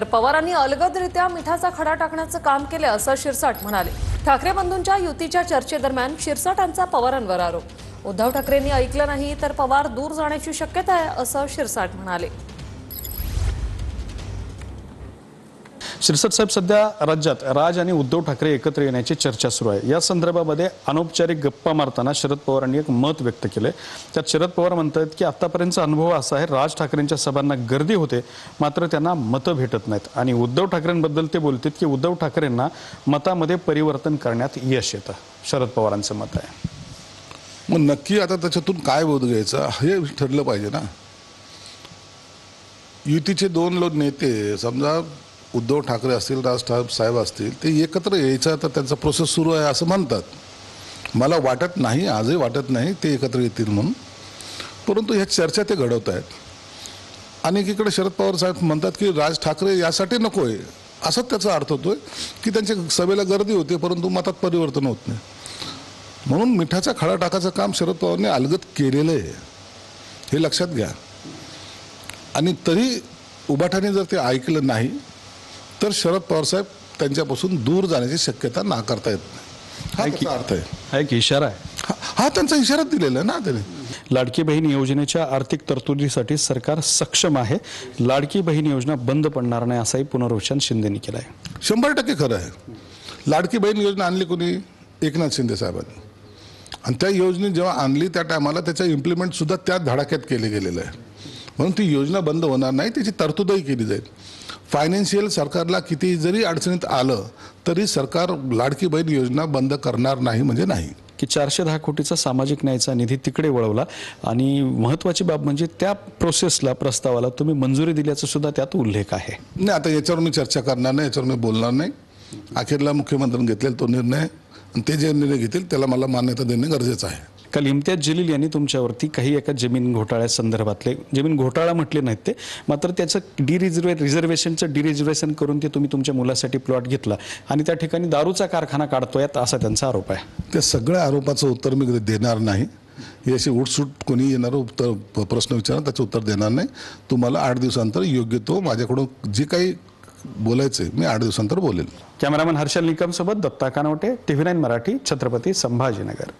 तर पवारांनी अलगदरित्या मिठाचा खडा टाकण्याचं काम केलं असं शिरसाट म्हणाले। ठाकरे बंधूंच्या युतीच्या चर्चेदरम्यान शिरसाटांचा पवारांवर आरोप। उद्धव ठाकरेंनी ऐकलं नाही तर पवार दूर जाण्याची शक्यता आहे असं शिरसाट म्हणाले। शिरसाट साहेब, सध्या राज्यात राज आणि उद्धव ठाकरे एकत्र येण्याची चर्चा सुरू आहे। या संदर्भामध्ये अनौपचारिक गप्पा मारताना शरद पवारांनी एक मत व्यक्त केले। त्यात शरद पवार म्हणतात की आतापर्यंतचा अनुभव असा आहे, राज ठाकरेंच्या सभांना गर्दी होते मात्र त्यांना मतं भेटत नाहीत। आणि उद्धव ठाकरेंबद्दल ते बोलतात की उद्धव ठाकरेंना मतामध्ये परिवर्तन करण्यात यश येतं। शरद पवारांचं मत आहे। मग नक्की आता त्याच्यातून काय बोध घ्यायचा हे ठरलं पाहिजे ना। युतीचे दोन नेते, समजा उद्धव ठाकरे असतील, राज साहेब असतील, ते एकत्र यायचं तर त्यांचा प्रोसेस सुरू आहे असं म्हणतात। मला वाटत नाही, आजही वाटत नाही ते एकत्र येतील म्हणून, परंतु ह्या चर्चा ते घडवत आहेत। आणि एकीकडे शरद पवार साहेब म्हणतात की राज ठाकरे यासाठी नको आहे, असाच त्याचा अर्थ होतोय की त्यांच्या सभेला गर्दी होते परंतु मतात परिवर्तन होत नाही। म्हणून मिठाचा खडा टाकायचं काम शरद पवारांनी अलगद केलेलं आहे, हे लक्षात घ्या। आणि तरी उभाठाने जर ते ऐकलं नाही तर शरद पवार साहेब त्यांच्यापासून दूर जाण्याची शक्यता नाकारता येत नाही। हा त्याचा अर्थ आहे, हा एक इशारा आहे। हा त्यांचा इशारा दिलेला आहे ना त्याने। लाडकी बहीण योजनेच्या आर्थिक तरतुदीसाठी सरकार सक्षम आहे, लाडकी बहीण योजना बंद पडणार नाही असाही पुनरुच्चार शिंदेंनी केला आहे। 100% खरं आहे। लाडकी बहीण योजना आणली कोणी? एकनाथ शिंदे साहेबांनी। आणि त्या योजने जेव्हा आणली त्या टायमाला त्याचं इम्प्लिमेंट सुद्धा त्या धडाक्यात केले गेलेलं आहे। म्हणून ती योजना बंद होणार नाही, त्याची तरतूदही केली जाईल। फायनान्शियल सरकारला किती जरी अडचणीत आलं तरी सरकार लाडकी बहीण योजना बंद करणार नाही म्हणजे नाही। की 410 कोटीचा सामाजिक न्यायाचा निधी तिकडे वळवला आणि महत्त्वाची बाब म्हणजे त्या प्रोसेसला, प्रस्तावाला तुम्ही मंजुरी दिल्याचा सुद्धा त्यात उल्लेख आहे। नाही, आता याच्यावर मी चर्चा करणार नाही, याच्यावर मी बोलणार नाही। अखेरला मुख्यमंत्र्यांनी घेतलेला तो निर्णय आणि ते जे निर्णय घेतील त्याला मला मान्यता देणे गरजेचं आहे। काल इम्तियाज जलील यांनी तुमच्यावरती काही एका जमीन घोटाळ्यासंदर्भातले, जमीन घोटाळा म्हटले नाहीत ते, मात्र त्याचं रिझर्वेशनचं डिरिझर्वेशन करून ते तुम्ही तुमच्या मुलासाठी प्लॉट घेतला आणि त्या ठिकाणी दारूचा कारखाना काढतोयात असा त्यांचा आरोप आहे। त्या सगळ्या आरोपाचं उत्तर मी देणार नाही। हे असे उठसूट कोणी येणारं उत्तर प्रश्न विचारणार त्याचं उत्तर देणार नाही। तुम्हाला 8 दिवसांतर योग्य तो माझ्याकडून जे काही बोलायचंय मी 8 दिवसांतर बोलेल। कॅमेरामन हर्षल निकम सोबत दत्ता कानवटे, TV9 मराठी, छत्रपती संभाजीनगर।